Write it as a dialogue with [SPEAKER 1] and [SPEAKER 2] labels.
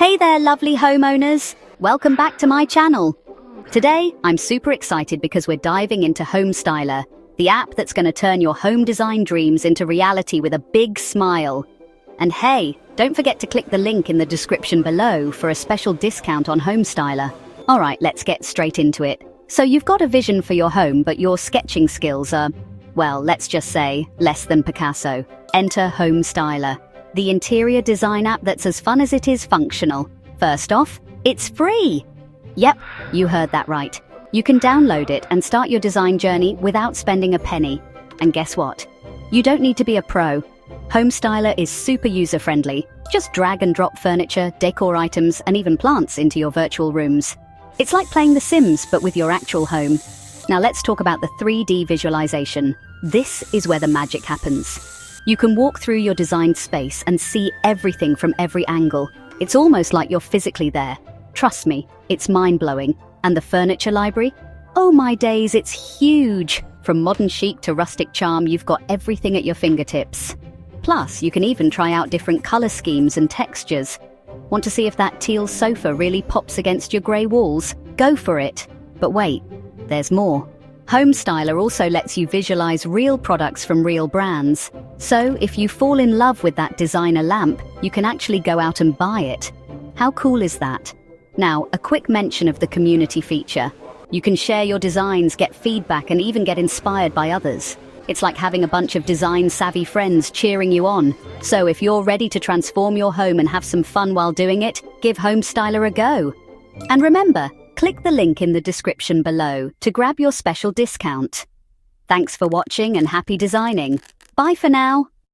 [SPEAKER 1] Hey there, lovely homeowners! Welcome back to my channel. Today, I'm super excited because we're diving into Homestyler, the app that's going to turn your home design dreams into reality with a big smile. And hey, don't forget to click the link in the description below for a special discount on Homestyler. Alright, let's get straight into it. So you've got a vision for your home, but your sketching skills are, well, let's just say, less than Picasso. Enter Homestyler, the interior design app that's as fun as it is functional. First off, it's free! Yep, you heard that right. You can download it and start your design journey without spending a penny. And guess what? You don't need to be a pro. Homestyler is super user-friendly. Just drag and drop furniture, decor items, and even plants into your virtual rooms. It's like playing The Sims, but with your actual home. Now let's talk about the 3D visualization. This is where the magic happens. You can walk through your designed space and see everything from every angle. It's almost like you're physically there. Trust me, it's mind-blowing. And the furniture library? Oh my days, it's huge! From modern chic to rustic charm, you've got everything at your fingertips. Plus, you can even try out different color schemes and textures. Want to see if that teal sofa really pops against your grey walls? Go for it! But wait, there's more. Homestyler also lets you visualize real products from real brands. So, if you fall in love with that designer lamp, you can actually go out and buy it. How cool is that? Now, a quick mention of the community feature. You can share your designs, get feedback, and even get inspired by others. It's like having a bunch of design-savvy friends cheering you on. So if you're ready to transform your home and have some fun while doing it, give Homestyler a go. And remember, click the link in the description below to grab your special discount. Thanks for watching and happy designing. Bye for now.